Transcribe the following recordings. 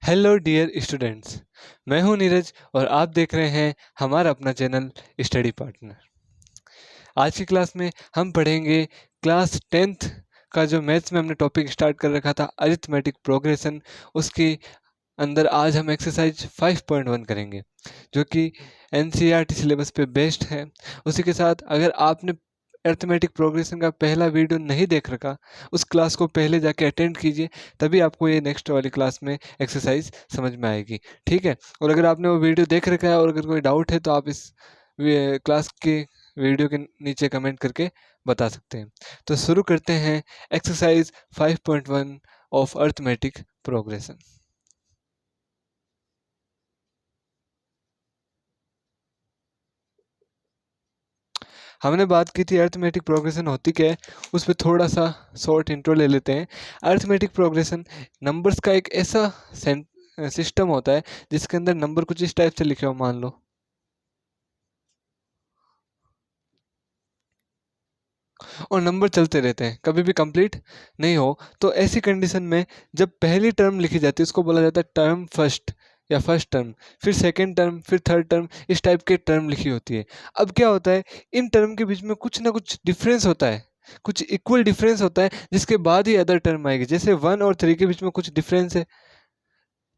Hello dear students. मैं हूं नीरज और आप देख रहे हैं हमारा अपना चैनल स्टडी पार्टनर। आज की क्लास में हम पढ़ेंगे क्लास 10th का जो मैथ्स में हमने टॉपिक स्टार्ट कर रखा था अरिथमेटिक प्रोग्रेशन। उसके अंदर आज हम एक्सरसाइज 5.1 करेंगे जो कि एनसीईआरटी सिलेबस पे बेस्ड है। उसी के साथ अगर आपने अरिथमेटिक प्रोग्रेशन का पहला वीडियो नहीं देख रखा, उस क्लास को पहले जाके अटेंड कीजिए, तभी आपको ये नेक्स्ट वाली क्लास में एक्सरसाइज समझ में आएगी। ठीक है, और अगर आपने वो वीडियो देख रखा है और अगर कोई डाउट है तो आप इस क्लास के वीडियो के नीचे कमेंट करके बता सकते हैं। तो शुरू करते हैं एक्सरसाइज 5.1 ऑफ अरिथमेटिक प्रोग्रेशन। हमने बात की थी अरिथमेटिक प्रोग्रेशन होती क्या है, उस पर थोड़ा सा शॉर्ट इंट्रो ले लेते हैं। अरिथमेटिक प्रोग्रेशन नंबर्स का एक ऐसा सिस्टम होता है जिसके अंदर नंबर कुछ इस टाइप से लिखे हो, मान लो, और नंबर चलते रहते हैं, कभी भी कंप्लीट नहीं हो। तो ऐसी कंडीशन में जब पहली टर्म लिखी जाती है उसको बोला जाता है टर्म फर्स्ट या फर्स्ट टर्म, फिर सेकंड टर्म, फिर थर्ड टर्म, इस टाइप के टर्म लिखी होती है। अब क्या होता है, इन टर्म के बीच में कुछ ना कुछ डिफरेंस होता है, कुछ इक्वल डिफरेंस होता है, जिसके बाद ही अदर टर्म आएगी। जैसे 1 और 3 के बीच में कुछ डिफरेंस है,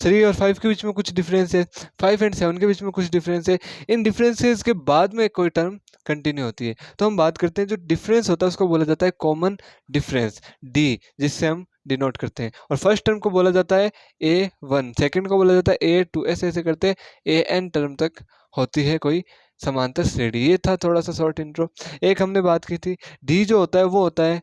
3 और 5 के बीच में कुछ डिफरेंस है, 5 और 7 के बीच में कुछ डिफरेंस है। इन डिफरेंसेस के बाद में कोई टर्म कंटिन्यू होती है। तो हम बात करते हैं जो डिफरेंस होता है उसको बोला जाता है कॉमन डिफरेंस, डी, जिससे हम डिनोट करते हैं। और फर्स्ट टर्म को बोला जाता है A1, सेकंड को बोला जाता है A2, ऐसे ऐसे करते AN टर्म तक होती है कोई समांतर श्रेणी। ये था थोड़ा सा शॉर्ट इंट्रो। एक हमने बात की थी, डी जो होता है वो होता है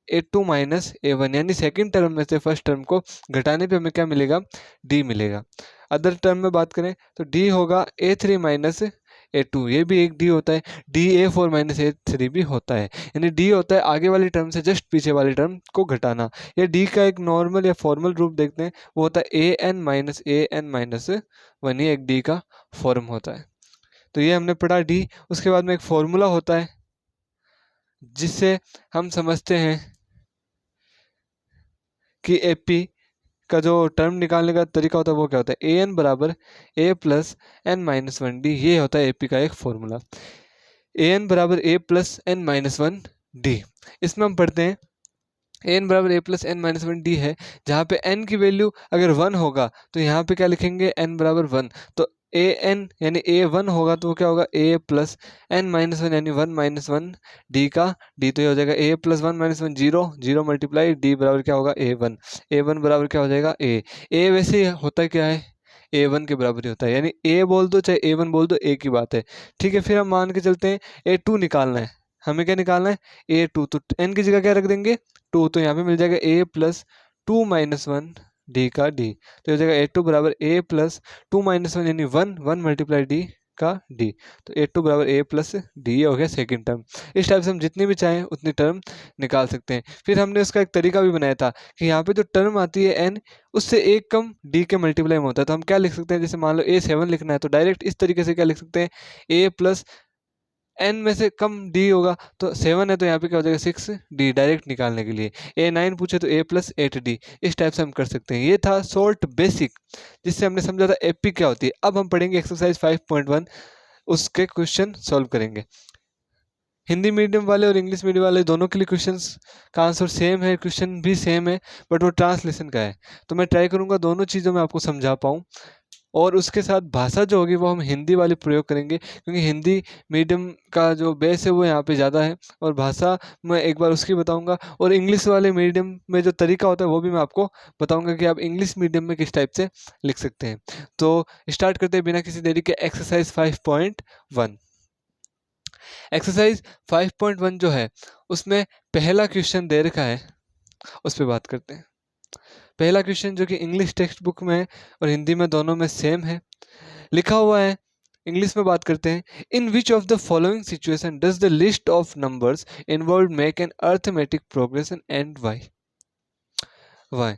A2 माइनस A1, यानी सेकंड टर्म में से फर्स्ट टर्म को घटाने पे हमें क्या मिलेगा, D मिलेगा। अदर टर्म में बात करें तो D होगा A3 माइनस A2, ये भी एक D होता है। D A4 माइनस A3 भी होता है, यानी D होता है आगे वाली टर्म से जस्ट पीछे वाली टर्म को घटाना। या D का एक नॉर्मल या फॉर्मल रूप देखते हैं, वो होता है AN-1, ये एक D का फॉर्म होता है। तो ये हमने पढ़ा D। उसके बाद में एक फॉर्मूला होता है जिससे हम समझते हैं कि एपी का जो टर्म निकालने का तरीका होता है वो क्या होता है, ए एन बराबर A plus N minus one D. ये होता है एपी का एक फॉर्मूला, ए एन बराबर A plus N minus one D. इसमें हम पढ़ते हैं ए एन बराबर A plus N minus one D है, जहाँ पे एन की वैल्यू अगर 1 होगा तो यहाँ पे क्या लिखेंगे, एन बराबर 1। तो ए एन यानी A1 होगा तो वो क्या होगा, ए प्लस एन माइनस वन, यानी 1 - 1 डी का डी, तो ये हो जाएगा A plus 1 - 1 zero, zero multiply D बराबर क्या होगा A1। A1 बराबर क्या हो जाएगा ए वैसे होता क्या है, A1 के बराबर ही होता है, यानी ए बोल दो चाहे A1 बोल दो एक ही बात है। ठीक है, फिर हम मान के चलते हैं A2 निकालना है। हमें क्या निकालना है, A2, तो एन की जगह क्या रख देंगे, 2, तो यहाँ पे मिल जाएगा ए प्लस 2 - 1 डी का डी, तो हो जाएगा A2 बराबर ए प्लस 2 - 1 यानी 1 मल्टीप्लाई डी का डी। तो A2 बराबर ए प्लस डी, ये हो गया सेकंड टर्म। इस टाइप से हम जितनी भी चाहें उतनी टर्म निकाल सकते हैं। फिर हमने उसका एक तरीका भी बनाया था कि यहाँ पे जो टर्म आती है n, उससे एक कम डी के मल्टीप्लाई में होता है। तो हम क्या लिख सकते हैं, जैसे मान लो A7 लिखना है तो डायरेक्ट इस तरीके से क्या लिख सकते हैं, ए प्लस एन में से कम डी होगा, तो 7 है तो यहाँ पे क्या हो जाएगा 6D, डायरेक्ट निकालने के लिए। A9 पूछे तो A प्लस 8D, इस टाइप से हम कर सकते हैं। ये था शॉर्ट बेसिक जिससे हमने समझा था एपी क्या होती है। अब हम पढ़ेंगे एक्सरसाइज 5.1, उसके क्वेश्चन सॉल्व करेंगे। हिंदी मीडियम वाले और इंग्लिश मीडियम वाले दोनों के लिए क्वेश्चंस का आंसर सेम है, क्वेश्चन भी सेम है, बट वो ट्रांसलेशन का है। तो मैं ट्राई करूंगा दोनों चीज़ों में आपको समझा पाऊँ, और उसके साथ भाषा जो होगी वो हम हिंदी वाली प्रयोग करेंगे, क्योंकि हिंदी मीडियम का जो बेस है वो यहाँ पे ज़्यादा है, और भाषा मैं एक बार उसकी बताऊंगा। और इंग्लिश वाले मीडियम में जो तरीका होता है वो भी मैं आपको बताऊंगा कि आप इंग्लिश मीडियम में किस टाइप से लिख सकते हैं। तो स्टार्ट करते हैं बिना किसी देरी के एक्सरसाइज 5.1। एक्सरसाइज 5.1 जो है उसमें पहला क्वेश्चन दे रखा है, उस पर बात करते हैं। पहला क्वेश्चन जो कि इंग्लिश टेक्स्ट बुक में और हिंदी में दोनों में सेम है, लिखा हुआ है। इंग्लिश में बात करते हैं, in which of the following situation does the list of numbers involve make an arithmetic progression and why. Why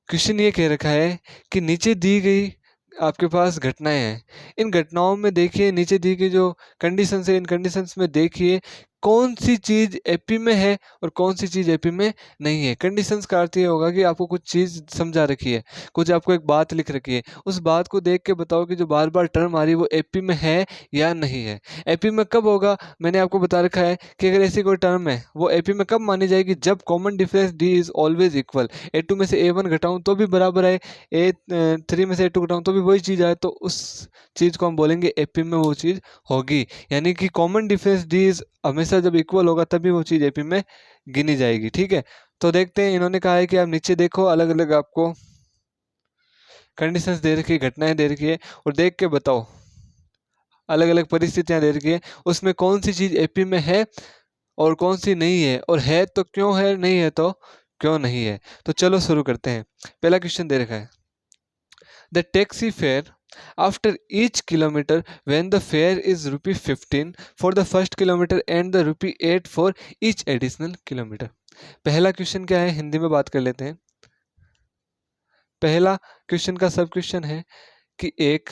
question ये कह रखा है कि नीचे दी गई आपके पास घटनाएं हैं, इन घटनाओं में देखिए, नीचे दी गई जो कंडीशंस है इन कंडीशंस में देखिए कौन सी चीज एपी में है और कौन सी चीज एपी में नहीं है। कंडीशंस का अर्थ ये होगा कि आपको कुछ चीज समझा रखी है, कुछ आपको एक बात लिख रखी है, उस बात को देख के बताओ कि जो बार बार टर्म आ रही है वो एपी में है या नहीं है। एपी में कब होगा, मैंने आपको बता रखा है कि अगर ऐसी कोई टर्म है वो एपी में कब मानी जाएगी, जब common difference D is always equal. A2 में से ए1 घटाऊं तो भी बराबर है, ए3 में से ए2 घटाऊं तो भी वही चीज आए, तो उस चीज को हम बोलेंगे एपी में वो चीज होगी। यानी कि कॉमन डिफरेंस डी इज हमेशा जब इक्वल होगा तभी वो चीज एपी में गिनी जाएगी। ठीक है, तो देखते हैं, इन्होंने कहा है कि आप नीचे देखो, अलग अलग आपको कंडीशंस दे रखी है, घटनाएं दे रखी है, और देख के बताओ, अलग अलग परिस्थितियां दे रखी है, उसमें कौन सी चीज एपी में है और कौन सी नहीं है, और है तो क्यों है, नहीं है तो क्यों नहीं है। तो चलो शुरू करते हैं। पहला क्वेश्चन दे रखा है, the taxi fare after each kilometre when the fair is ₹15 for the first kilometre and the ₹8 for each additional kilometre. पहला क्वेश्चन क्या है, हिंदी में बात कर लेते हैं। पहला क्वेश्चन का सब क्वेश्चन है कि एक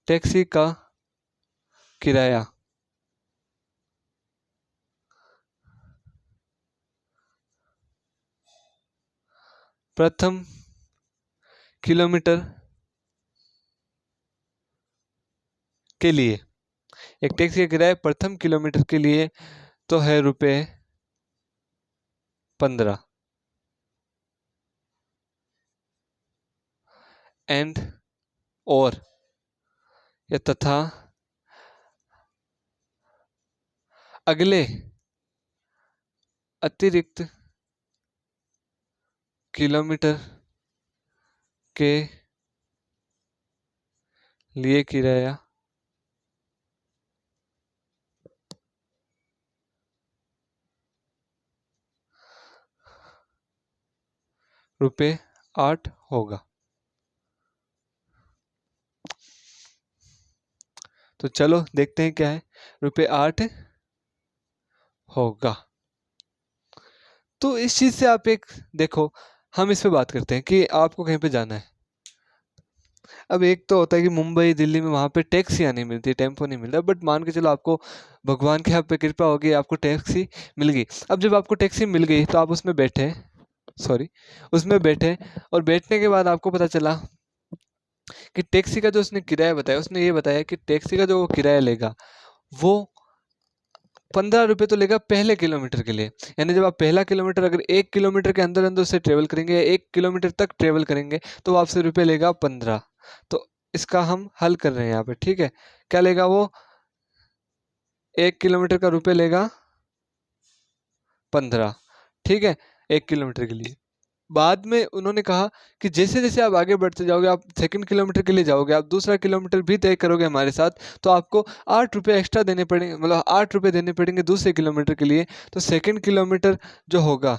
टैक्सी का किराया प्रथम किलोमीटर के लिए, एक टैक्सी का किराया प्रथम किलोमीटर के लिए तो है ₹15 एंड और या तथा अगले अतिरिक्त किलोमीटर के लिए किराया ₹8 होगा। तो चलो देखते हैं क्या है, ₹8 होगा। तो इस चीज से आप एक देखो, हम इस पे बात करते हैं कि आपको कहीं पे जाना है। अब एक तो होता है कि मुंबई दिल्ली में वहां पे टैक्सियां नहीं मिलती, टेम्पो नहीं मिलता, बट मान के चलो आपको भगवान के यहाँ पे कृपा होगी, आपको टैक्सी मिल गई। अब जब आपको टैक्सी मिल गई तो आप उसमें बैठे, सॉरी, उसमें बैठे, और बैठने के बाद आपको पता चला कि टैक्सी का जो उसने किराया बताया, उसने ये बताया कि टैक्सी का जो वो किराया लेगा वो ₹15 तो लेगा पहले किलोमीटर के लिए। यानी जब आप पहला किलोमीटर अगर 1 किलोमीटर के अंदर अंदर से ट्रेवल करेंगे या 1 किलोमीटर तक ट्रेवल करेंगे तो वो आपसे रुपये लेगा 15। तो इसका हम हल कर रहे हैं यहाँ पे, ठीक है। क्या लेगा वो, 1 किलोमीटर का रुपये लेगा 15, ठीक है, 1 किलोमीटर के लिए। बाद में उन्होंने कहा कि जैसे जैसे आप आगे बढ़ते जाओगे, आप सेकंड किलोमीटर के लिए जाओगे, आप दूसरा किलोमीटर भी तय करोगे हमारे साथ, तो आपको 8 रुपये एक्स्ट्रा देने पड़ेंगे, मतलब 8 रुपये देने पड़ेंगे दूसरे किलोमीटर के लिए। तो सेकंड किलोमीटर जो होगा,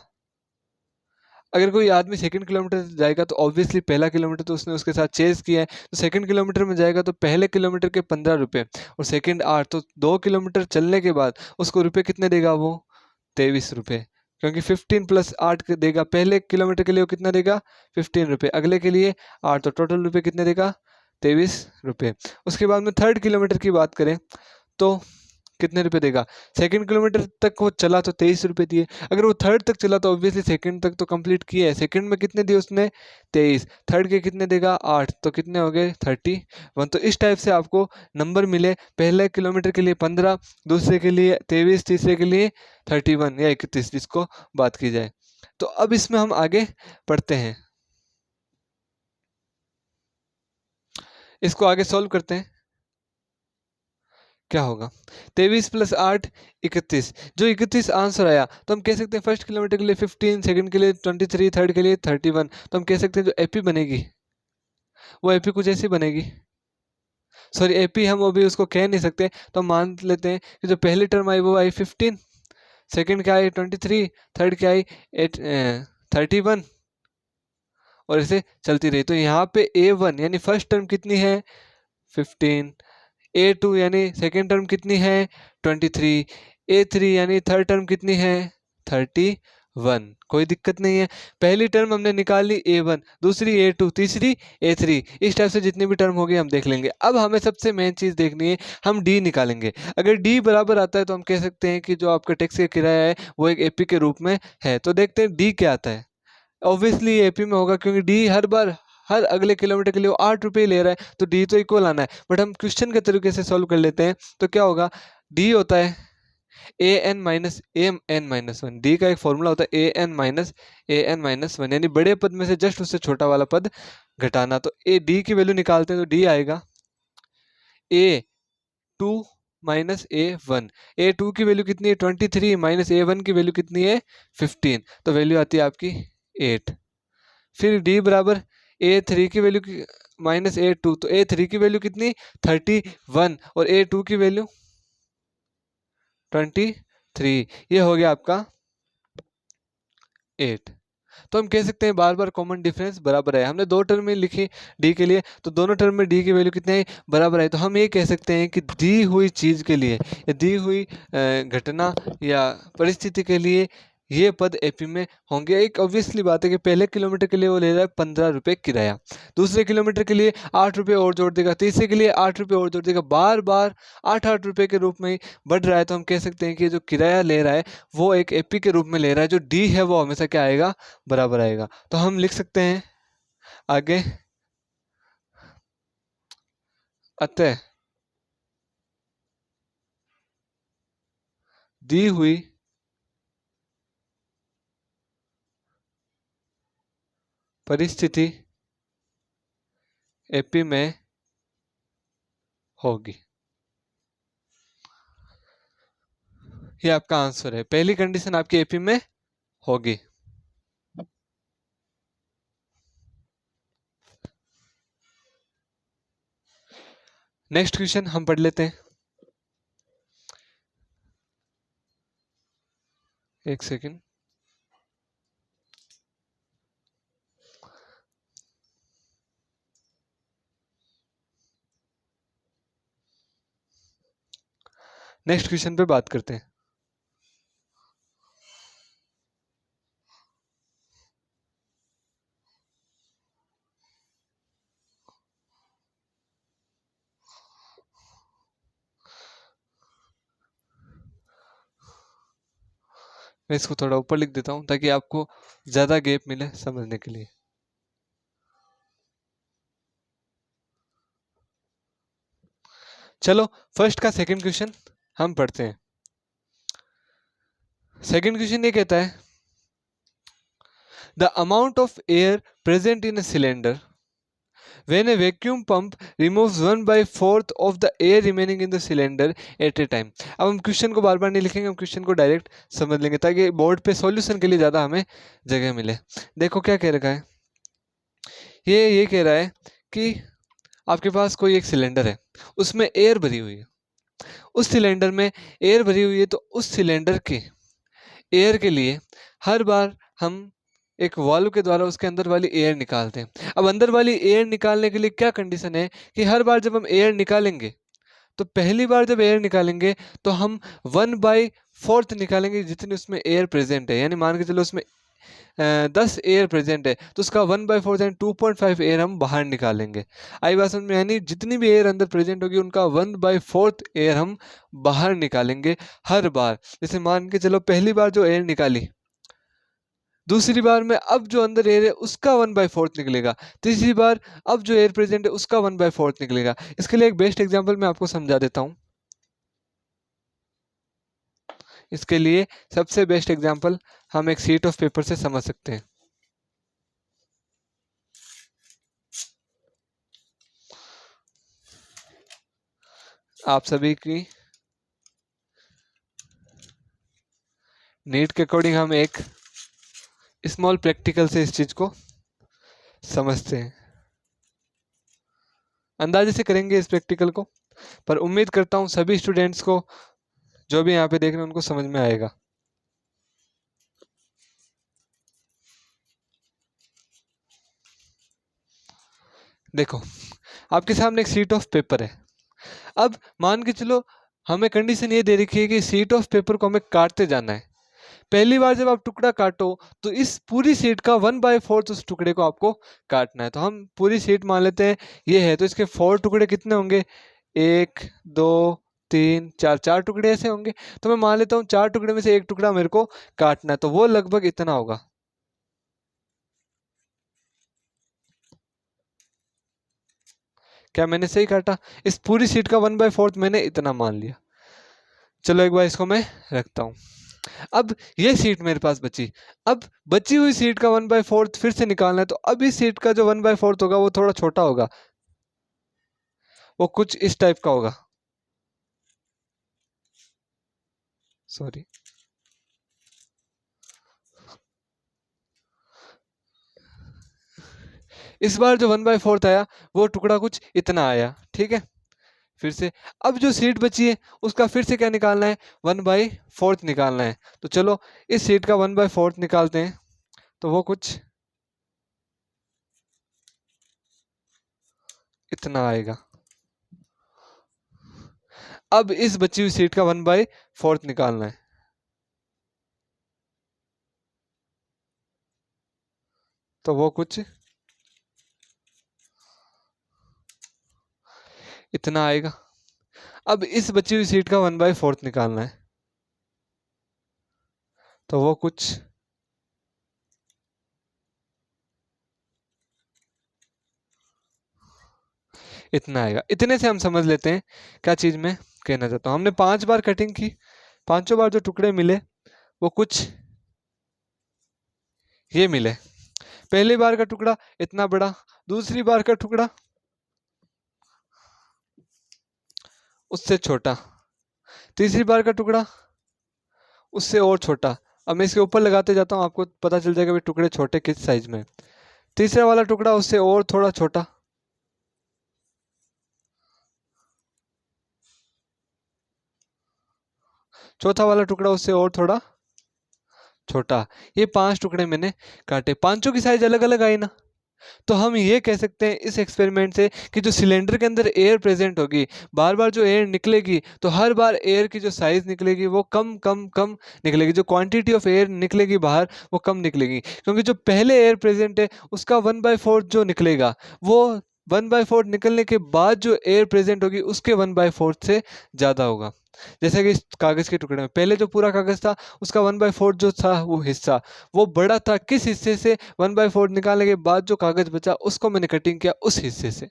अगर कोई आदमी सेकंड किलोमीटर जाएगा तो ऑब्वियसली पहला किलोमीटर तो उसने उसके साथ चेज किया है, तो सेकंड किलोमीटर में जाएगा तो पहले किलोमीटर के 15 रुपये और सेकंड 8, तो 2 किलोमीटर चलने के बाद उसको रुपये कितने देगा वो, 23 रुपये। क्योंकि 15 + 8 देगा, पहले किलोमीटर के लिए वो कितना देगा, 15 रुपये, अगले के लिए 8, तो टोटल रुपये कितने देगा, 23 रुपये। उसके बाद में थर्ड किलोमीटर की बात करें तो कितने रुपए देगा, सेकंड किलोमीटर तक वो चला तो 23 रुपये दिए, अगर वो थर्ड तक चला तो ऑब्वियसली सेकंड तक तो कंप्लीट किया है, सेकंड में कितने दिए उसने, 23, थर्ड के कितने देगा, 8, तो कितने हो गए, 31। तो इस टाइप से आपको नंबर मिले, पहले किलोमीटर के लिए 15, दूसरे के लिए 23, तीसरे के लिए 31 या 31 जिसको बात की जाए। तो अब इसमें हम आगे पढ़ते हैं, इसको आगे सॉल्व करते हैं। क्या होगा, 23 + 8 31, जो 31 आंसर आया तो हम कह सकते हैं फर्स्ट किलोमीटर के लिए 15, सेकंड के लिए 23, थर्ड के लिए 31, तो हम कह सकते हैं जो एपी बनेगी वो एपी कुछ ऐसी बनेगी, सॉरी एपी हम अभी उसको कह नहीं सकते, तो हम मान लेते हैं कि जो पहली टर्म आई वो आई 15, सेकंड क्या आई 23, थर्ड क्या आई 31, और ऐसे चलती रही। तो यहाँ पे A1 यानी फर्स्ट टर्म कितनी है, 15, A2 यानी सेकेंड टर्म कितनी है, 23, A3 यानी थर्ड टर्म कितनी है, 31, 1, कोई दिक्कत नहीं है। पहली टर्म हमने निकाल ली A1, दूसरी A2, तीसरी A3, इस टाइप से जितनी भी टर्म होगी हम देख लेंगे। अब हमें सबसे मेन चीज़ देखनी है, हम D निकालेंगे। अगर D बराबर आता है तो हम कह सकते हैं कि जो आपका टैक्स का किराया है वो एक एपी के रूप में है। तो देखते हैं D क्या आता है। ऑब्वियसली ये एपी में होगा क्योंकि डी हर बार हर अगले किलोमीटर के लिए वो 8 रुपये ले रहा है, तो डी तो इक्वल आना है। बट हम क्वेश्चन के तरीके से सॉल्व कर लेते हैं, तो क्या होगा, डी होता है an-m-n-1। डी का एक फॉर्मूला होता है an-1, यानी बड़े पद में से जस्ट उससे छोटा वाला पद घटाना। तो ए डी की वैल्यू निकालते हैं तो डी आएगा a2 माइनस A1। A2 की वैल्यू कितनी है 23, माइनस A1 की वैल्यू कितनी है 15, तो वैल्यू आती है आपकी 8। फिर D बराबर A3 की वैल्यू माइनस A2, तो A3 की वैल्यू कितनी 31 और A2 की वैल्यू 23, ये हो गया आपका 8। तो हम कह सकते हैं बार बार कॉमन डिफरेंस बराबर है। हमने दो टर्म में लिखी डी के लिए, तो दोनों टर्म में डी की वैल्यू कितनी है बराबर है। तो हम ये कह सकते हैं कि दी हुई चीज़ के लिए या दी हुई घटना या परिस्थिति के लिए ये पद एपी में होंगे। एक ऑब्वियसली बात है कि पहले किलोमीटर के लिए वो ले रहा है 15 रुपये किराया, दूसरे किलोमीटर के लिए 8 रुपये और जोड़ देगा, तीसरे के लिए 8 रुपये और जोड़ देगा, बार बार 8-8 रुपये के रूप में ही बढ़ रहा है। तो हम कह सकते हैं कि जो किराया ले रहा है वो एक एपी के रूप में ले रहा है। जो डी है वो हमेशा क्या आएगा, बराबर आएगा। तो हम लिख सकते हैं आगे, अतः दी हुई परिस्थिति एपी में होगी। ये आपका आंसर है, पहली कंडीशन आपकी एपी में होगी। नेक्स्ट क्वेश्चन हम पढ़ लेते हैं, एक सेकेंड। नेक्स्ट क्वेश्चन पे बात करते हैं। मैं इसको थोड़ा ऊपर लिख देता हूं ताकि आपको ज्यादा गैप मिले समझने के लिए। चलो फर्स्ट का सेकंड क्वेश्चन हम पढ़ते हैं। सेकंड क्वेश्चन ये कहता है, the amount of air present in a cylinder when a vacuum pump removes 1/4 of the air remaining in the cylinder at a time। अब हम क्वेश्चन को बार बार नहीं लिखेंगे, हम क्वेश्चन को डायरेक्ट समझ लेंगे ताकि बोर्ड पे सॉल्यूशन के लिए ज़्यादा हमें जगह मिले। देखो क्या कह रखा है, ये कह रहा है कि आपके पास कोई एक सिलेंडर है, उसमें एयर भरी हुई है, उस सिलेंडर में एयर भरी हुई है, तो उस सिलेंडर के एयर के लिए हर बार हम एक वाल्व के द्वारा उसके अंदर वाली एयर निकालते हैं। अब अंदर वाली एयर निकालने के लिए क्या कंडीशन है कि हर बार जब हम एयर निकालेंगे, तो पहली बार जब एयर निकालेंगे तो हम 1/4 निकालेंगे जितनी उसमें एयर प्रेजेंट है। यानी मान के चलो उसमें 10 एयर प्रेजेंट है, तो उसका 1/4 यानी 2.5 एयर हम बाहर निकालेंगे। आई बात समझ में, यानी जितनी भी एयर अंदर प्रेजेंट होगी उनका 1/4 एयर हम बाहर निकालेंगे हर बार। जैसे मान के चलो पहली बार जो एयर निकाली, दूसरी बार में अब जो अंदर एयर है उसका 1/4 निकलेगा, तीसरी बार अब जो एयर प्रेजेंट है उसका 1/4 निकलेगा। इसके लिए एक बेस्ट एग्जांपल मैं आपको समझा देता हूं। इसके लिए सबसे बेस्ट एग्जांपल हम एक शीट ऑफ पेपर से समझ सकते हैं। आप सभी की नीड के अकॉर्डिंग हम एक स्मॉल प्रैक्टिकल से इस चीज को समझते हैं। अंदाजे से करेंगे इस प्रैक्टिकल को, पर उम्मीद करता हूं सभी स्टूडेंट्स को जो भी यहाँ पे देख रहे हैं उनको समझ में आएगा। देखो आपके सामने एक शीट ऑफ पेपर है। अब मान के चलो हमें कंडीशन ये दे रखी है कि शीट ऑफ पेपर को हमें काटते जाना है। पहली बार जब आप टुकड़ा काटो तो इस पूरी शीट का 1/4 उस टुकड़े को आपको काटना है। तो हम पूरी शीट मान लेते हैं ये है, तो इसके 4 टुकड़े कितने होंगे, 1 2 3 4, 4 टुकड़े ऐसे होंगे। तो मैं मान लेता हूँ 4 टुकड़े में से एक टुकड़ा मेरे को काटना है, तो वो लगभग इतना होगा। क्या मैंने सही काटा? इस पूरी शीट का 1/4 मैंने इतना मान लिया। चलो एक बार इसको मैं रखता हूँ। अब ये सीट मेरे पास बची। अब बची हुई सीट का 1/4 फिर से निकालना है, तो अब इस सीट का जो 1/4 होगा वो थोड़ा छोटा होगा, वो कुछ इस टाइप का होगा। सॉरी, इस बार जो 1/4 आया वो टुकड़ा कुछ इतना आया, ठीक है। फिर से अब जो सीट बची है उसका फिर से क्या निकालना है, 1/4 निकालना है। तो चलो इस सीट का 1/4 निकालते हैं, तो वो कुछ इतना आएगा। अब इस बची हुई सीट का 1/4 निकालना है, तो वो कुछ इतना आएगा। अब इस बची हुई सीट का 1/4 निकालना है, तो वो कुछ इतना आएगा। इतने से हम समझ लेते हैं क्या चीज मैं कहना चाहता हूँ। हमने 5 बार कटिंग की, पांचों बार जो टुकड़े मिले वो कुछ ये मिले। पहली बार का टुकड़ा इतना बड़ा, दूसरी बार का टुकड़ा उससे छोटा, तीसरी बार का टुकड़ा उससे और छोटा। अब मैं इसके ऊपर लगाते जाता हूँ, आपको पता चल जाएगा भी टुकड़े छोटे किस साइज में। तीसरा वाला टुकड़ा उससे और थोड़ा छोटा, चौथा वाला टुकड़ा उससे और थोड़ा छोटा। ये 5 टुकड़े मैंने काटे, पांचों की साइज अलग अलग आई ना। तो हम ये कह सकते हैं इस एक्सपेरिमेंट से कि जो सिलेंडर के अंदर एयर प्रेजेंट होगी, बार बार जो एयर निकलेगी, तो हर बार एयर की जो साइज निकलेगी वो कम कम कम निकलेगी, जो क्वांटिटी ऑफ एयर निकलेगी बाहर वो कम निकलेगी, क्योंकि जो पहले एयर प्रेजेंट है उसका 1/4 जो निकलेगा वो 1/4 निकलने के बाद जो एयर प्रेजेंट होगी उसके 1/4 से ज़्यादा होगा। जैसे कि इस कागज के टुकड़े में पहले जो पूरा कागज था उसका 1/4 जो था वो हिस्सा वो बड़ा था, किस हिस्से से, 1/4 निकालने के बाद जो कागज बचा उसको मैंने कटिंग किया उस हिस्से से।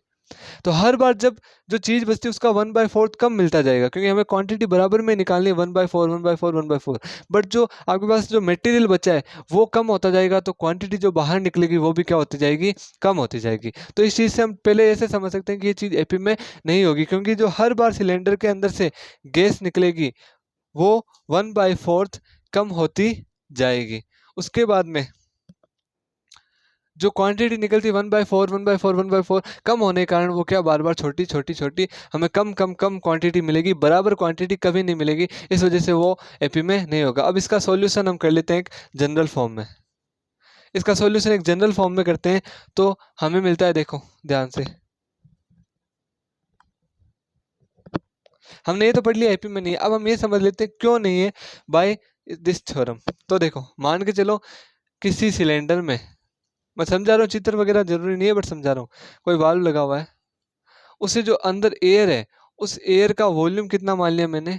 तो हर बार जब जो चीज बचती है उसका 1/4 कम मिलता जाएगा, क्योंकि हमें क्वांटिटी बराबर में निकालनी है, 1/4 1/4 1/4। बट जो आपके पास जो मटेरियल बचा है वो कम होता जाएगा, तो क्वांटिटी जो बाहर निकलेगी वो भी क्या होती जाएगी, कम होती जाएगी। तो इस चीज़ से हम पहले ऐसे समझ सकते हैं कि ये चीज़ एपी में नहीं होगी, क्योंकि जो हर बार सिलेंडर के अंदर से गैस निकलेगी वो 1/4 कम होती जाएगी। उसके बाद में जो क्वांटिटी निकलती 1/4 1/4 1/4 कम होने के कारण वो क्या बार बार छोटी छोटी छोटी हमें कम कम कम क्वांटिटी मिलेगी, बराबर क्वांटिटी कभी नहीं मिलेगी। इस वजह से वो एपी में नहीं होगा। अब इसका सॉल्यूशन हम कर लेते हैं एक जनरल फॉर्म में। इसका सॉल्यूशन एक जनरल फॉर्म में करते हैं तो हमें मिलता है, देखो ध्यान से। हमने ये तो पढ़ लिया एपी में नहीं है, अब हम ये समझ लेते हैं क्यों नहीं है बाय दिस थ्योरम। तो देखो मान के चलो किसी सिलेंडर में, मैं समझा रहा हूँ, चित्र वगैरह जरूरी नहीं है बट समझा रहा हूँ, कोई वाल्व लगा हुआ है, उससे जो अंदर एयर है उस एयर का वॉल्यूम कितना मान लिया मैंने,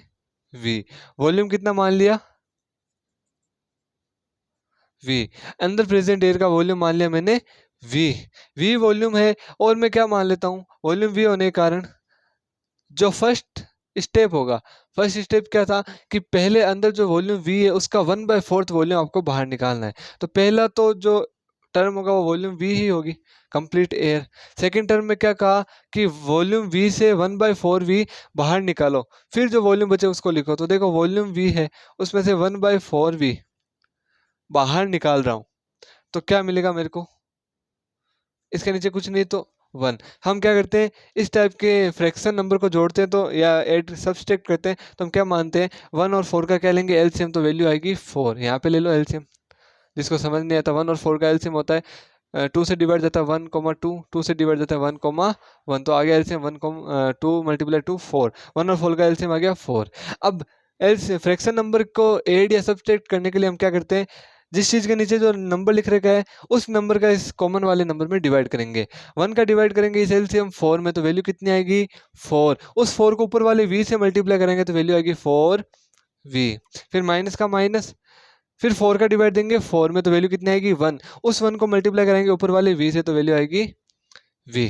वी। वॉल्यूम कितना मान लिया, वी। अंदर प्रेजेंट एयर का वॉल्यूम मान लिया मैंने, वी। वी वॉल्यूम है, और मैं क्या मान लेता हूँ, वॉल्यूम वी होने के कारण जो फर्स्ट स्टेप होगा, फर्स्ट स्टेप क्या था कि पहले अंदर जो वॉल्यूम वी है उसका 1/4 वॉल्यूम आपको बाहर निकालना है। तो पहला तो जो टर्म होगा वो वॉल्यूम वी ही होगी, कंप्लीट एयर। सेकेंड टर्म में क्या कहा कि वॉल्यूम वी से 1/4 वी बाहर निकालो, फिर जो वॉल्यूम बचे उसको लिखो। तो देखो वॉल्यूम वी है उसमें से 1/4 वी बाहर निकाल रहा हूँ, तो क्या मिलेगा मेरे को, इसके नीचे कुछ नहीं तो 1। हम क्या करते हैं इस टाइप के फ्रैक्शन नंबर को जोड़ते हैं तो या एड सब्सट्रैक्ट करते हैं, तो हम क्या मानते हैं 1 और 4 का क्या लेंगे एलसीएम, तो वैल्यू आएगी 4। यहाँ पे ले लो एलसीएम, जिसको समझ नहीं आता 1 और 4 का एलसीएम होता है 2 से डिवाइड जाता है 1,2, 2 से डिवाइड जाता है 1,1, तो आ गया एलसीएम 1, 2 × 2 = 4, 1 और 4 का एलसीएम आ गया 4। अब एल्स फ्रैक्शन नंबर को ऐड या सब्सट्रैक्ट करने के लिए हम क्या करते हैं, जिस चीज के नीचे जो नंबर लिख रखा है उस नंबर का इस कॉमन वाले नंबर में डिवाइड करेंगे। 1 का डिवाइड करेंगे इस एलसीएम 4 में, तो वैल्यू कितनी आएगी 4। उस 4 को ऊपर वाले v से मल्टीप्लाई करेंगे तो वैल्यू आएगी 4v। फिर माइनस का माइनस, फिर 4 का डिवाइड देंगे 4 में तो वैल्यू कितनी आएगी 1। उस 1 को मल्टीप्लाई करेंगे ऊपर वाले v से तो वैल्यू आएगी v।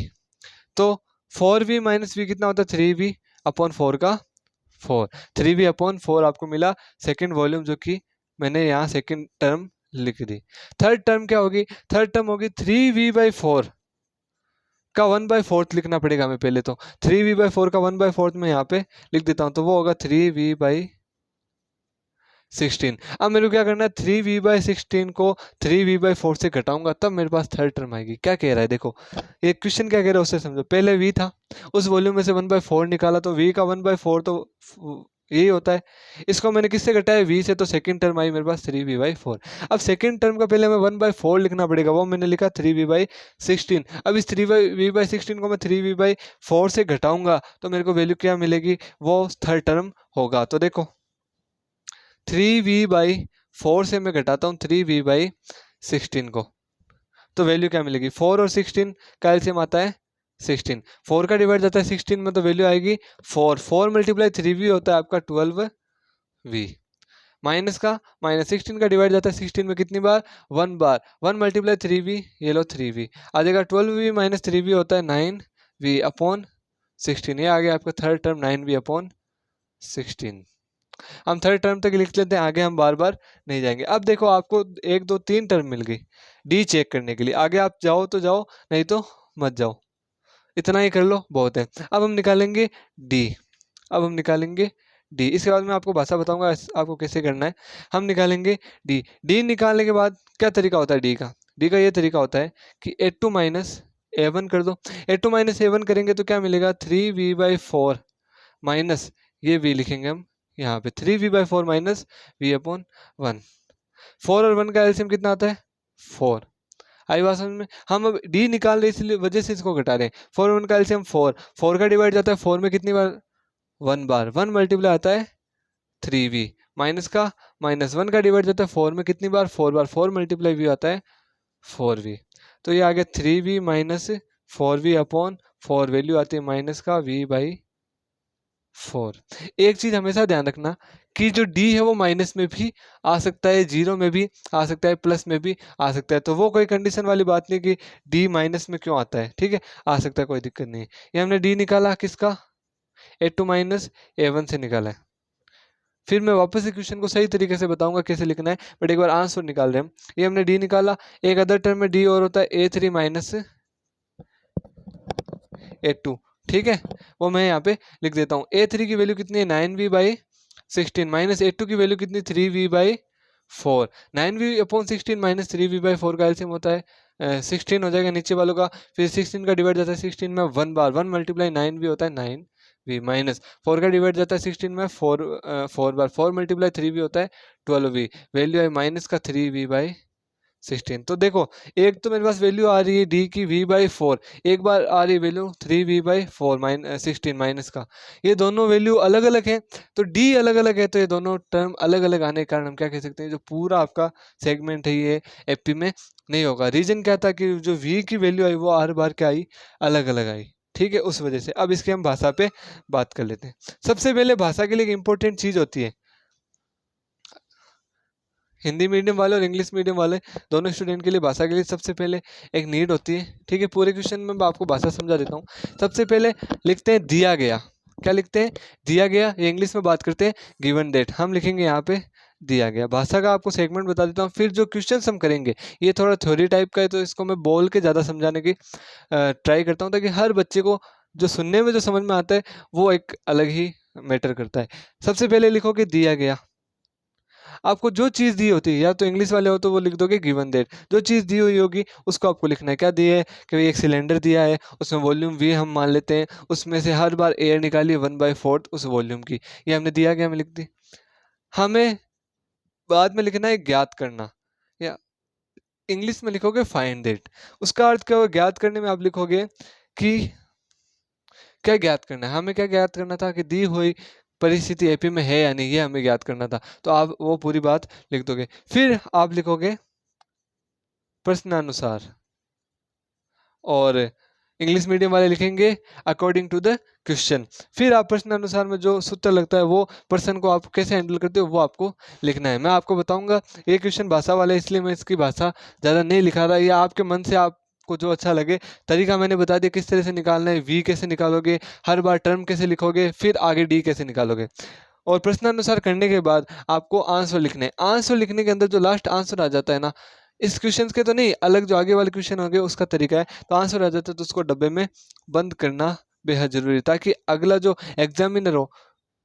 तो 4v माइनस v कितना होता है 3v अपॉन 4 का 4। 3v अपॉन 4 आपको मिला सेकेंड वॉल्यूम, जो कि मैंने यहाँ सेकेंड टर्म लिख दी। थर्ड टर्म क्या होगी, थर्ड टर्म होगी 3v/4 का 1/4 लिखना पड़ेगा हमें पहले। तो 3v/4 का 1/4 में यहाँ पे लिख देता हूँ, तो वो होगा 3v/16। अब मेरे को क्या करना है, 3v/16 को 3v/4 से घटाऊंगा तब मेरे पास थर्ड टर्म आएगी। क्या कह रहा है देखो, ये क्वेश्चन क्या कह रहा है उससे समझो। पहले v था, उस वॉल्यूम में से 1/4 निकाला, तो v का 1/4 तो यही होता है। इसको मैंने किससे घटाया v से, तो सेकंड टर्म आई मेरे पास 3v/4। अब सेकंड टर्म का पहले हमें 1/4 लिखना पड़ेगा, वो मैंने लिखा 3v/16। अब इस 3v/16 को मैं 3v/4 से घटाऊंगा तो मेरे को वैल्यू क्या मिलेगी, वो थर्ड टर्म होगा। तो देखो 3v/4 से मैं घटाता हूँ 3v/16 को, तो वैल्यू क्या मिलेगी 4 और 16 का एलसीएम आता है 16। 4 का डिवाइड जाता है 16 में तो वैल्यू आएगी 4। 4 मल्टीप्लाई 3v होता है आपका 12v। माइनस का माइनस 16 का डिवाइड जाता है 16 में कितनी बार 1 बार। 1 मल्टीप्लाई 3v, ये लो 3v आ जाएगा। 12v माइनस 3v होता है 9v अपॉन 16। ये आ गया आपका थर्ड टर्म 9v अपॉन 16। हम थर्ड टर्म तक लिख लेते हैं, आगे हम बार बार नहीं जाएंगे। अब देखो आपको 1 2 3 टर्म मिल गई डी चेक करने के लिए, आगे आप जाओ तो जाओ नहीं तो मत जाओ, इतना ही कर लो बहुत है। अब हम निकालेंगे डी, अब हम निकालेंगे डी। इसके बाद मैं आपको भाषा बताऊंगा आपको कैसे करना है। हम निकालेंगे डी। डी निकालने के बाद क्या तरीका होता है डी का, डी का ये तरीका होता है कि a2 माइनस a1 कर दो। a2 माइनस a1 करेंगे तो क्या मिलेगा 3v/4 माइनस ये v लिखेंगे हम यहाँ पे 3v/4 माइनस v अपॉन 1। 4 और 1 का एलसीएम कितना आता है 4। आई बात समझ में। हम अब d निकाल रहे इसलिए वजह से इसको घटा रहे हैं। 4 और 1 का एलसीएम 4। 4 का डिवाइड जाता है 4 में कितनी बार 1 बार। 1 मल्टीप्लाई आता है 3v माइनस का माइनस 1 का डिवाइड जाता है 4 में कितनी बार 4 बार। 4 मल्टीप्लाई v आता है 4v। तो ये आ गया 3v minus 4v upon 4, value आती है माइनस का v/4। एक चीज हमेशा ध्यान रखना कि जो d है वो माइनस में भी आ सकता है, जीरो में भी आ सकता है, प्लस में भी आ सकता है। तो वो कोई कंडीशन वाली बात नहीं कि d माइनस में क्यों आता है, ठीक है, आ सकता है, कोई दिक्कत नहीं है। ये हमने d निकाला किसका, a2 माइनस a1 से निकाला है। फिर मैं वापस इक्वेशन को सही तरीके से बताऊंगा कैसे लिखना है, बट एक बार आंसर निकाल रहे हैं हम। ये हमने d निकाला, एक अदर टर्म में d और होता है a3 माइनस a2, ठीक है, वो मैं यहाँ पे लिख देता हूँ। a3 की वैल्यू कितनी है 9v/16 माइनस a2 की वैल्यू कितनी 3v/4। 9v upon 16 minus 3v/4 का एलसीएम होता है 16 हो जाएगा नीचे वालों का। फिर 16 का डिवाइड जाता है 16 में 1 बार। 1 मल्टीप्लाई 9v होता है 9v माइनस 4 का डिवाइड जाता है 16 में 4 बार। 4 मल्टीप्लाई 3v होता है 12v, वैल्यू है माइनस का 3v/16। तो देखो एक तो मेरे पास वैल्यू आ रही है d की v/4, एक बार आ रही है वैल्यू 3v/4 16 माइनस का। ये दोनों वैल्यू अलग अलग है तो d अलग अलग है, तो ये दोनों टर्म अलग अलग आने के कारण हम क्या कह सकते हैं, जो पूरा आपका सेगमेंट है ये एपी में नहीं होगा। रीजन क्या था कि जो v की वैल्यू आई वो हर बार क्या आई, अलग अलग आई, ठीक है, उस वजह से। अब इसके हम भाषा पे बात कर लेते हैं। सबसे पहले भाषा के लिए एक इंपॉर्टेंट चीज होती है, हिंदी मीडियम वाले और इंग्लिश मीडियम वाले दोनों स्टूडेंट के लिए भाषा के लिए सबसे पहले एक नीड होती है, ठीक है। पूरे क्वेश्चन में मैं आपको भाषा समझा देता हूँ। सबसे पहले लिखते हैं दिया गया, क्या लिखते हैं दिया गया, ये इंग्लिश में बात करते हैं गिवन डेट, हम लिखेंगे यहाँ पे दिया गया। भाषा का आपको सेगमेंट बता देता हूँ। फिर जो क्वेश्चन हम करेंगे ये थोड़ा थ्योरी टाइप का है, तो इसको मैं बोल के ज़्यादा समझाने की ट्राई करता हूँ, ताकि हर बच्चे को जो सुनने में जो समझ में आता है वो एक अलग ही मैटर करता है। सबसे पहले लिखोगे दिया गया। आपको जो चीज़ दी होती है, या तो इंग्लिश वाले हो तो वो लिख दोगे गिवन दैट, जो चीज़ दी हुई होगी उसको आपको लिखना है। क्या दिया है कि भाई एक सिलेंडर दिया है, उसमें वॉल्यूम v हम मान लेते हैं, उसमें से हर बार एयर निकालिए 1/4 उस वॉल्यूम की, ये हमने दिया गया, हमें लिख दी। हमें बाद में लिखना है ज्ञात करना, या इंग्लिश में लिखोगे फाइंड दैट। उसका अर्थ क्या होगा, ज्ञात करने में आप लिखोगे कि क्या ज्ञात करना है, हमें क्या ज्ञात करना था कि दी हुई परिस्थिति एपी में है या नहीं, ये हमें याद करना था। तो आप वो पूरी बात लिख दोगे। फिर आप लिखोगे प्रश्नानुसार, और इंग्लिश मीडियम वाले लिखेंगे अकॉर्डिंग टू द क्वेश्चन। फिर आप प्रश्नानुसार में जो सूत्र लगता है वो पर्सन को आप कैसे हैंडल करते हो वो आपको लिखना है। मैं आपको बताऊंगा, ये क्वेश्चन भाषा वाला है इसलिए मैं इसकी भाषा ज़्यादा नहीं लिखा रहा, या आपके मन से आपको जो अच्छा लगे तरीका मैंने बता दिया किस तरह से निकालना है। वी कैसे निकालोगे, हर बार टर्म कैसे लिखोगे, फिर आगे डी कैसे निकालोगे। और प्रश्नानुसार करने के बाद आपको आंसर लिखने हैं। आंसर लिखने के अंदर जो लास्ट आंसर आ जाता है ना, इस क्वेश्चन के तो नहीं, अलग जो आगे वाले क्वेश्चन होंगे उसका तरीका है। तो आंसर आ जाता है तो उसको डब्बे में बंद करना बेहद जरूरी है, ताकि अगला जो एग्जामिनर हो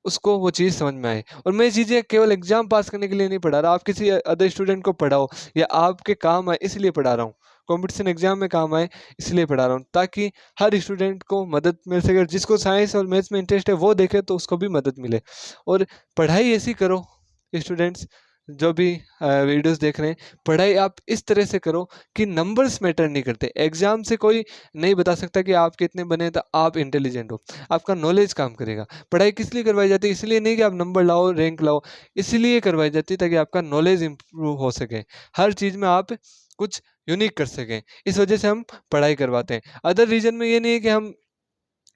उसको वो चीज़ समझ में आए। और मैं चीज़ें केवल एग्जाम पास करने के लिए नहीं पढ़ा रहा, आप किसी अदर स्टूडेंट को पढ़ाओ या आपके काम आए इसलिए पढ़ा रहा हूँ, कंपटीशन एग्जाम में काम आए इसलिए पढ़ा रहा हूँ, ताकि हर स्टूडेंट को मदद मिल सके। जिसको साइंस और मैथ्स में इंटरेस्ट है वो देखे तो उसको भी मदद मिले। और पढ़ाई ऐसी करो स्टूडेंट्स, जो भी वीडियोस देख रहे हैं, पढ़ाई आप इस तरह से करो कि नंबर्स मैटर नहीं करते। एग्जाम से कोई नहीं बता सकता कि आप कितने बने तो आप इंटेलिजेंट हो, आपका नॉलेज काम करेगा। पढ़ाई किस लिए करवाई जाती है, इसलिए नहीं कि आप नंबर लाओ रैंक लाओ, इसलिए करवाई जाती है ताकि आपका नॉलेज इंप्रूव हो सके, हर चीज़ में आप कुछ यूनिक कर सकें। इस वजह से हम पढ़ाई करवाते हैं। अदर रीजन में ये नहीं है कि हम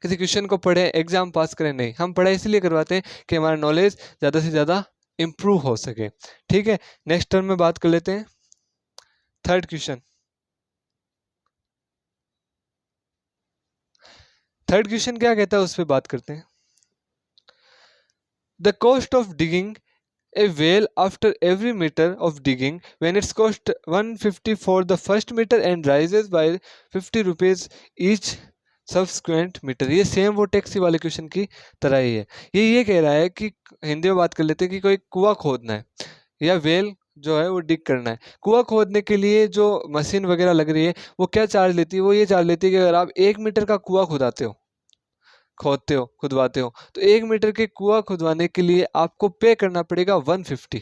किसी क्वेश्चन को पढ़े एग्जाम पास करें, नहीं, हम पढ़ाई इसलिए करवाते हैं कि हमारा नॉलेज ज़्यादा से ज़्यादा इम्प्रूव हो सके। ठीक है, नेक्स्ट टर्म में बात कर लेते हैं। थर्ड क्वेश्चन, थर्ड क्वेश्चन क्या कहता है उस पर बात करते हैं। The cost of digging a well after every meter of digging when its cost 150 for the first meter and rises by 50 rupees each subsequent meter। ये सेम वो टैक्सी वाले क्वेश्चन की तरह ही है। ये कह रहा है कि, हिंदी में बात कर लेते हैं, कि कोई कुआं खोदना है या वेल जो है वो डिग करना है। कुआं खोदने के लिए जो मशीन वगैरह लग रही है वो क्या चार्ज लेती है, वो ये चार्ज लेती है कि अगर आप 1 मीटर का कुआं खुदाते हो, खोदते हो, खुदवाते हो, तो 1 मीटर के कुआं खुदवाने के लिए आपको पे करना पड़ेगा 150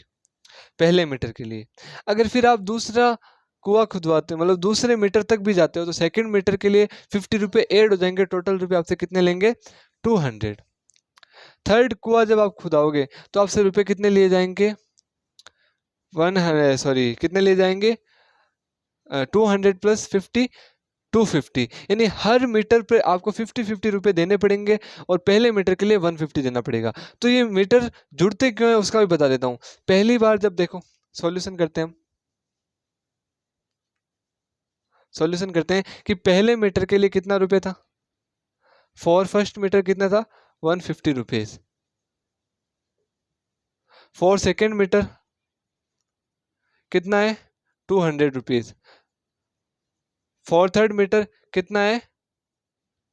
पहले मीटर के लिए। अगर फिर आप दूसरा कुआं खुदवाते हो, मतलब दूसरे मीटर तक भी जाते हो, तो सेकंड मीटर के लिए 50 रुपये ऐड हो जाएंगे। टोटल रुपये आपसे कितने लेंगे, 200। थर्ड कुआं जब आप खुदाओगे तो आपसे रुपये कितने लिए जाएंगे, 100, सॉरी कितने लिए जाएंगे, 200 प्लस 50, 250। यानी हर मीटर पे आपको 50-50 रुपये देने पड़ेंगे, और पहले मीटर के लिए 150 देना पड़ेगा। तो ये मीटर जुड़ते क्यों है उसका भी बता देता हूँ। पहली बार जब देखो, सॉल्यूशन करते हैं हम, सॉल्यूशन करते हैं कि पहले मीटर के लिए कितना रुपये था, फॉर फर्स्ट मीटर कितना था, 150 रुपीज। फॉर सेकेंड मीटर कितना है, 200 रुपीज। फॉर थर्ड मीटर कितना है,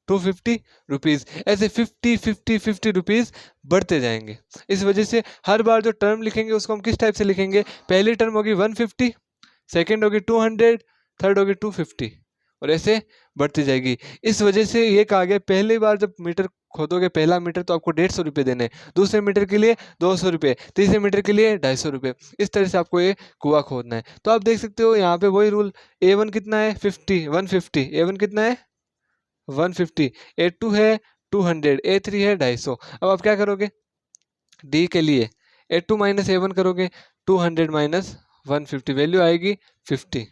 250 रुपीज। ऐसे 50-50-50 रुपीज बढ़ते जाएंगे। इस वजह से हर बार जो टर्म लिखेंगे उसको हम किस टाइप से लिखेंगे, पहली टर्म होगी 150, सेकेंड होगी 200, थर्ड होगी 250, और ऐसे बढ़ती जाएगी। इस वजह से ये कहा गया पहली बार जब मीटर खोदोगे, पहला मीटर, तो आपको 150 रुपये देने, दूसरे मीटर के लिए 200 रुपये, तीसरे मीटर के लिए 250 रुपये। इस तरह से आपको ये कुआं खोदना है। तो आप देख सकते हो यहाँ पे वही रूल, A1 कितना है, 50, 150, A1 कितना है 150, A2 है 200, A3 है 250। अब आप क्या करोगे, डी के लिए A2 माइनस A1 करोगे, 200 माइनस 150, वैल्यू आएगी 50।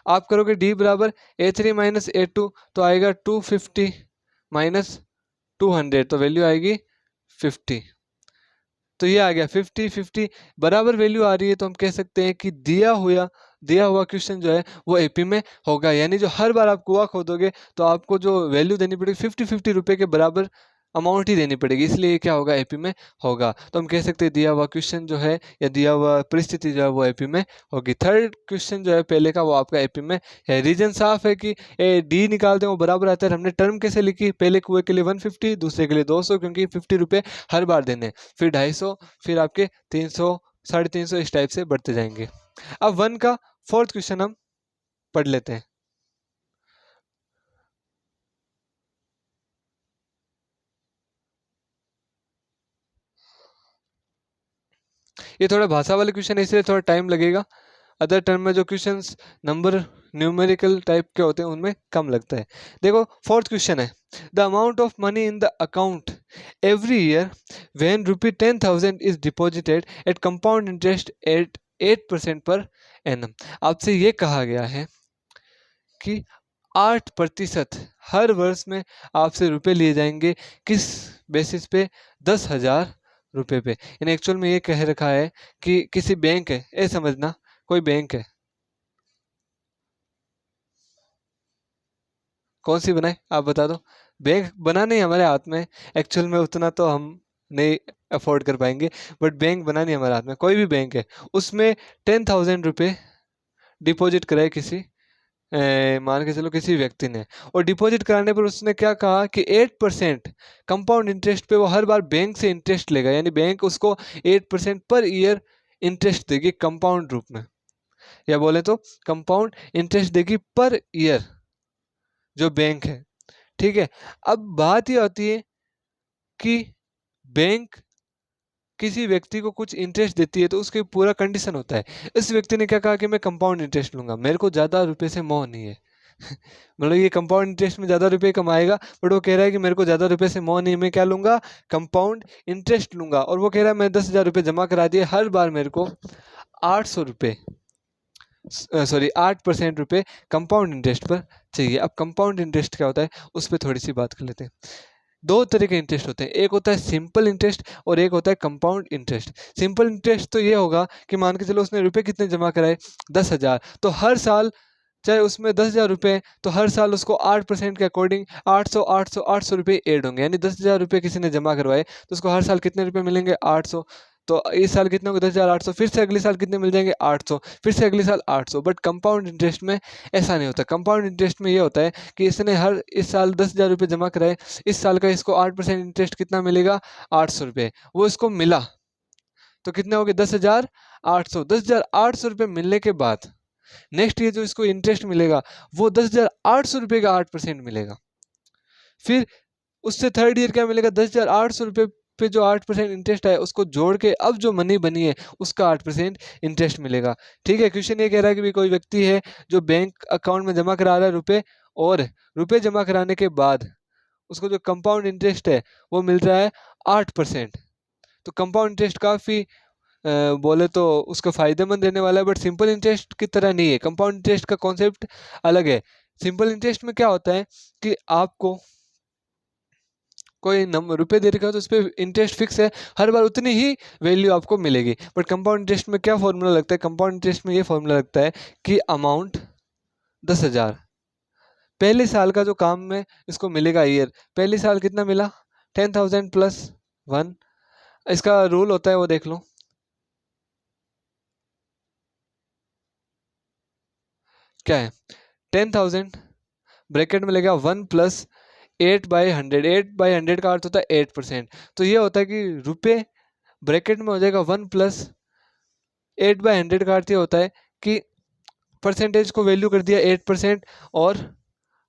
आप करोगे डी बराबर A3 माइनस A2, तो आएगा 250 माइनस 200, तो वैल्यू आएगी 50। तो ये आ गया 50-50 बराबर वैल्यू आ रही है, तो हम कह सकते हैं कि दिया हुआ क्वेश्चन जो है वो एपी में होगा। यानी जो हर बार आप कुआं खोदोगे तो आपको जो वैल्यू देनी पड़ेगी 50-50 रुपये के बराबर अमाउंट ही देनी पड़ेगी, इसलिए क्या होगा, एपी में होगा। तो हम कह सकते हैं दिया हुआ क्वेश्चन जो है या दिया हुआ परिस्थिति जो है वो एपी में होगी। थर्ड क्वेश्चन जो है पहले का वो आपका एपी में है। रीजन साफ है कि डी निकाल दें वो बराबर आता है। हमने टर्म कैसे लिखी, पहले कुएं के लिए 150, दूसरे के लिए 200, क्योंकि 50 रुपये हर बार देने, फिर 250, फिर आपके 300, 350, इस टाइप से बढ़ते जाएंगे। अब वन का फोर्थ क्वेश्चन हम पढ़ लेते हैं। ये थोड़ा भाषा वाले क्वेश्चन है इसलिए थोड़ा टाइम लगेगा, अदर टर्म में जो क्वेश्चंस नंबर न्यूमेरिकल टाइप के होते हैं उनमें कम लगता है। देखो फोर्थ क्वेश्चन है, the amount of money in the account every year when ₹10,000 is deposited at compound interest at 8% per annum. आपसे ये कहा गया है कि 8% हर वर्ष में आपसे रुपए लिए जाएंगे, किस बेसिस पे? 10,000 रुपए पे। इन एक्चुअल में ये कह रखा है कि किसी बैंक है, ये समझना कोई बैंक है, कौन सी बनाए आप बता दो। बैंक बनाने हमारे हाथ में, एक्चुअल में उतना तो हम नहीं अफोर्ड कर पाएंगे, बट बैंक बनानी हमारे हाथ में। कोई भी बैंक है, उसमें 10,000 रुपये डिपॉजिट कराए किसी मान के चलो किसी व्यक्ति ने, और डिपॉजिट कराने पर उसने क्या कहा कि 8% कंपाउंड इंटरेस्ट पे वो हर बार बैंक से इंटरेस्ट लेगा, यानी बैंक उसको 8% पर ईयर इंटरेस्ट देगी कंपाउंड रूप में, या बोले तो कंपाउंड इंटरेस्ट देगी पर ईयर जो बैंक है। ठीक है, अब बात ये होती है कि बैंक किसी व्यक्ति को कुछ इंटरेस्ट देती है तो उसके पूरा कंडीशन होता है। इस व्यक्ति ने क्या कहा कि मैं कंपाउंड इंटरेस्ट लूंगा, मेरे को ज़्यादा रुपए से मोह नहीं है। मतलब ये कंपाउंड इंटरेस्ट में ज़्यादा रुपए कमाएगा, बट वो कह रहा है कि मेरे को ज़्यादा रुपए से मोह नहीं, मैं क्या लूंगा? कंपाउंड इंटरेस्ट लूंगा। और वो कह रहा है मैं 10,000 रुपये जमा करा दिए, हर बार मेरे को 800 रुपये, सॉरी 8% रुपये कंपाउंड इंटरेस्ट पर चाहिए। अब कंपाउंड इंटरेस्ट क्या होता है उस पर थोड़ी सी बात कर लेते हैं। दो तरह के इंटरेस्ट होते हैं, एक होता है सिंपल इंटरेस्ट और एक होता है कंपाउंड इंटरेस्ट। सिंपल इंटरेस्ट तो ये होगा कि मान के चलो उसने रुपए कितने जमा कराए? 10,000, तो हर साल चाहे उसमें 10,000 रुपये, तो हर साल उसको 8% के अकॉर्डिंग 800 800 800 रुपये ऐड होंगे, यानी 10,000 रुपये किसी ने जमा करवाए तो उसको हर साल कितने रुपए मिलेंगे? 800। तो इस साल कितने होंगे? 10,800, फिर से अगले साल कितने मिल जाएंगे? 800, फिर से अगले साल 800। बट कंपाउंड इंटरेस्ट में ऐसा नहीं होता। कंपाउंड इंटरेस्ट में ये होता है कि इसने हर इस साल 10,000 रुपये जमा कराए, इस साल का इसको 8% इंटरेस्ट कितना मिलेगा? 800 रुपये। वो इसको मिला तो कितने हो गए? 10,800। 10,800 रुपये मिलने के बाद नेक्स्ट ईयर जो इसको इंटरेस्ट मिलेगा वो 10,800 रुपये का 8% मिलेगा। फिर उससे थर्ड ईयर क्या मिलेगा? 10,800 रुपये पे जो 8% इंटरेस्ट है उसको जोड़ के अब जो मनी बनी है उसका 8% इंटरेस्ट मिलेगा। ठीक है, क्वेश्चन ये कह रहा है कि भी कोई व्यक्ति है जो बैंक अकाउंट में जमा करा रहा है रुपए, और रुपए जमा कराने के बाद उसको जो कंपाउंड इंटरेस्ट है वो मिल रहा है 8%। तो कंपाउंड इंटरेस्ट काफ़ी बोले तो उसको फायदेमंद रहने वाला है, बट सिंपल इंटरेस्ट की तरह नहीं है। कंपाउंड इंटरेस्ट का कॉन्सेप्ट अलग है। सिंपल इंटरेस्ट में क्या होता है कि आपको कोई रुपए दे रखा है तो उस पर इंटरेस्ट फिक्स है, हर बार उतनी ही वैल्यू आपको मिलेगी। बट कंपाउंड इंटरेस्ट में क्या फॉर्मूला लगता है? कंपाउंड इंटरेस्ट में ये फॉर्मूला लगता है कि अमाउंट 10,000 पहले साल का जो काम में इसको मिलेगा ईयर, पहले साल कितना मिला? 10,000 प्लस 1। इसका रूल होता है वो देख लो, क्या है? 10,000 ब्रैकेट में लेगा 1 प्लस 8/100। 8/100 का अर्थ होता है 8%। तो ये होता है कि रुपए ब्रैकेट में हो जाएगा 1 प्लस 8/100 का अर्थ ये होता है कि परसेंटेज को वैल्यू कर दिया 8% और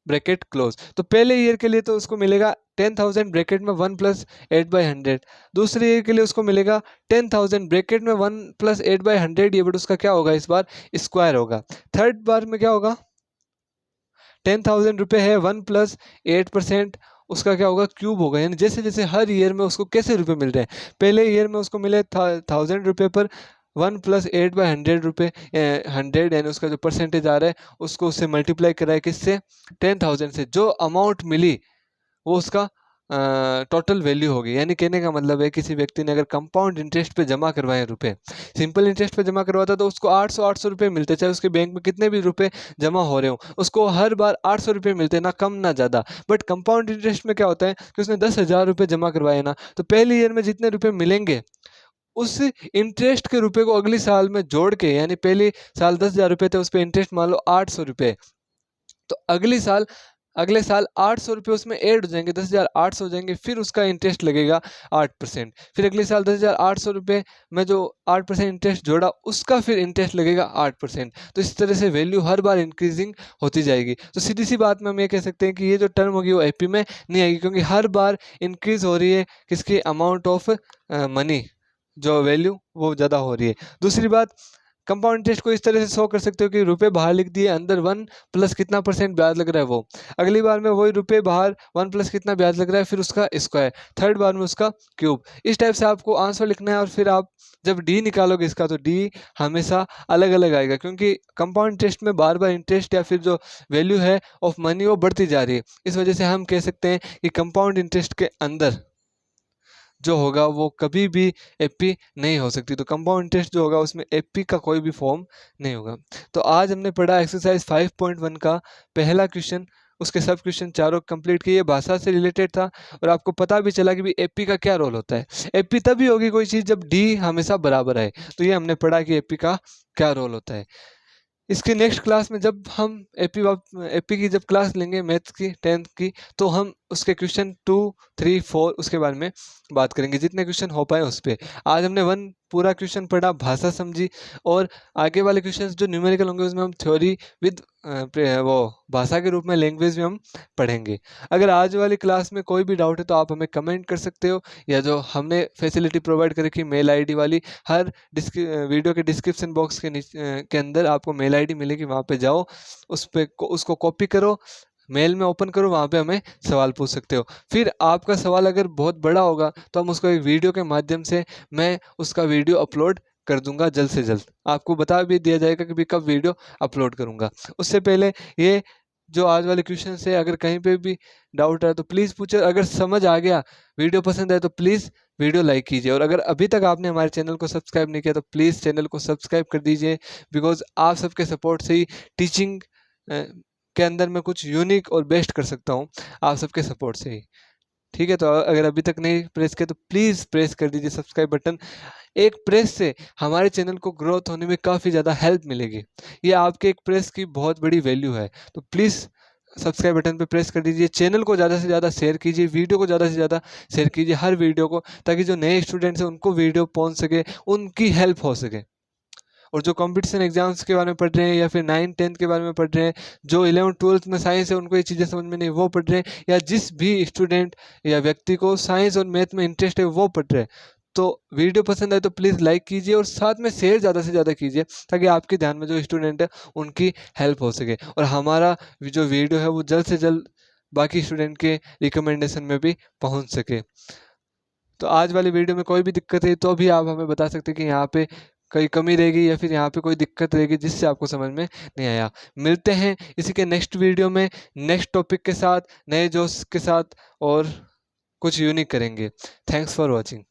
ब्रैकेट क्लोज। तो पहले ईयर के लिए तो उसको मिलेगा 10,000 ब्रैकेट में 1 प्लस 8/100। दूसरे ईयर के लिए उसको मिलेगा 10,000 ब्रैकेट में 1 प्लस 8/100, ये बट उसका क्या होगा इस बार? स्क्वायर होगा। थर्ड बार में क्या होगा? 10,000 रुपये है, 1 प्लस 8% उसका क्या होगा? क्यूब होगा। यानी जैसे जैसे हर ईयर में उसको कैसे रुपए मिल रहे हैं, पहले ईयर में उसको मिले 1,000 रुपये पर 1 प्लस 8/100 रुपये 100, यानी उसका जो परसेंटेज आ रहा है उसको उससे मल्टीप्लाई करा है किससे? 10,000 से। जो अमाउंट मिली वो उसका टोटल वैल्यू होगी। यानी कहने का मतलब है किसी व्यक्ति ने अगर कंपाउंड इंटरेस्ट पे जमा करवाए रुपए, सिंपल इंटरेस्ट पे जमा करवाता तो उसको 800 रुपये मिलते, चाहे उसके बैंक में कितने भी रुपए जमा हो रहे हो उसको हर बार 800 रुपये मिलते, ना कम ना ज़्यादा। बट कंपाउंड इंटरेस्ट में क्या होता है कि उसने 10,000 रुपये जमा करवाए ना, तो पहले ईयर में जितने रुपये मिलेंगे उस इंटरेस्ट के रुपए को अगले साल में जोड़ के, यानी पहले साल 10,000 रुपये थे उस पर इंटरेस्ट मान लो 800 रुपये, तो अगले साल 800 रुपये उसमें ऐड हो जाएंगे, 10,800 हो जाएंगे, फिर उसका इंटरेस्ट लगेगा 8%। फिर अगले साल 10,800 रुपये में जो 8% इंटरेस्ट जोड़ा उसका फिर इंटरेस्ट लगेगा 8%। तो इस तरह से वैल्यू हर बार इंक्रीजिंग होती जाएगी। तो सीधी सी बात में हम ये कह सकते हैं कि ये जो टर्म होगी वो एपी में नहीं आएगी, क्योंकि हर बार इंक्रीज हो रही है किसकी? अमाउंट ऑफ मनी, जो वैल्यू वो ज़्यादा हो रही है। दूसरी बात, कंपाउंड इंटरेस्ट को इस तरह से शो कर सकते हो कि रुपए बाहर लिख दिए, अंदर 1 प्लस कितना % ब्याज लग रहा है वो, अगली बार में वही रुपए बाहर 1 प्लस कितना ब्याज लग रहा है, फिर उसका स्क्वायर, थर्ड बार में उसका क्यूब। इस टाइप से आपको आंसर लिखना है और फिर आप जब डी निकालोगे इसका तो डी हमेशा अलग अलग आएगा, क्योंकि कंपाउंड इंटरेस्ट में बार बार इंटरेस्ट या फिर जो वैल्यू है ऑफ मनी वो बढ़ती जा रही है। इस वजह से हम कह सकते हैं कि कंपाउंड इंटरेस्ट के अंदर जो होगा वो कभी भी एपी नहीं हो सकती। तो कंपाउंड इंटरेस्ट जो होगा उसमें एपी का कोई भी फॉर्म नहीं होगा। तो आज हमने पढ़ा एक्सरसाइज 5.1 का पहला क्वेश्चन, उसके सब क्वेश्चन चारों कंप्लीट किए, भाषा से रिलेटेड था और आपको पता भी चला कि भी एपी का क्या रोल होता है। एपी तभी होगी कोई चीज़ जब डी हमेशा बराबर है। तो ये हमने पढ़ा कि एपी का क्या रोल होता है। इसकी नेक्स्ट क्लास में जब हम एपी की जब क्लास लेंगे मैथ्स की 10th की, तो हम उसके क्वेश्चन 2, 3, 4 उसके बारे में बात करेंगे, जितने क्वेश्चन हो पाए उस पर। आज हमने 1 पूरा क्वेश्चन पढ़ा, भाषा समझी, और आगे वाले क्वेश्चंस जो न्यूमेरिकल होंगे उसमें हम थ्योरी विद वो भाषा के रूप में लैंग्वेज में हम पढ़ेंगे। अगर आज वाली क्लास में कोई भी डाउट है तो आप हमें कमेंट कर सकते हो, या जो हमने फैसिलिटी प्रोवाइड करी कि मेल आईडी वाली, हर वीडियो के डिस्क्रिप्शन बॉक्स के के अंदर आपको मेल आईडी मिलेगी, वहाँ पे जाओ, उस पे उसको कॉपी करो, मेल में ओपन करो, वहाँ पे हमें सवाल पूछ सकते हो। फिर आपका सवाल अगर बहुत बड़ा होगा तो हम उसको एक वीडियो के माध्यम से मैं उसका वीडियो अपलोड कर दूंगा जल्द से जल्द, आपको बता भी दिया जाएगा कि भी कब वीडियो अपलोड करूंगा। उससे पहले ये जो आज वाले क्वेश्चन है, अगर कहीं पे भी डाउट है तो प्लीज़ पूछो, अगर समझ आ गया, वीडियो पसंद आए तो प्लीज़ वीडियो लाइक कीजिए, और अगर अभी तक आपने हमारे चैनल को सब्सक्राइब नहीं किया तो प्लीज़ चैनल को सब्सक्राइब कर दीजिए, बिकॉज आप सबके सपोर्ट से ही टीचिंग के अंदर मैं कुछ यूनिक और बेस्ट कर सकता हूँ, आप सबके सपोर्ट से ही। ठीक है, तो अगर अभी तक नहीं प्रेस किया तो प्लीज़ प्रेस कर दीजिए सब्सक्राइब बटन। एक प्रेस से हमारे चैनल को ग्रोथ होने में काफ़ी ज़्यादा हेल्प मिलेगी, ये आपके एक प्रेस की बहुत बड़ी वैल्यू है। तो प्लीज़ सब्सक्राइब बटन पे प्रेस कर दीजिए, चैनल को ज़्यादा से ज़्यादा शेयर कीजिए, वीडियो को ज़्यादा से ज़्यादा शेयर कीजिए, हर वीडियो को, ताकि जो नए स्टूडेंट्स हैं उनको वीडियो पहुंच सके, उनकी हेल्प हो सके। और जो कंपटीशन एग्जाम्स के बारे में पढ़ रहे हैं, या फिर 9th 10th के बारे में पढ़ रहे हैं, जो 11th 12th में साइंस है उनको ये चीज़ें समझ में नहीं वो पढ़ रहे हैं, या जिस भी स्टूडेंट या व्यक्ति को साइंस और मैथ में इंटरेस्ट है वो पढ़ रहे हैं, तो वीडियो पसंद आए तो प्लीज़ लाइक कीजिए और साथ में शेयर ज़्यादा से ज़्यादा कीजिए, ताकि आपके ध्यान में जो स्टूडेंट है उनकी हेल्प हो सके, और हमारा जो वीडियो है वो जल्द से जल्द बाकी स्टूडेंट के रिकमेंडेशन में भी पहुंच सके। तो आज वाली वीडियो में कोई भी दिक्कत है तो भी आप हमें बता सकते हैं कि यहाँ पे कोई कमी रहेगी या फिर यहाँ पे कोई दिक्कत रहेगी जिससे आपको समझ में नहीं आया। मिलते हैं इसी के नेक्स्ट वीडियो में नेक्स्ट टॉपिक के साथ, नए जोश के साथ, और कुछ यूनिक करेंगे। Thanks for watching.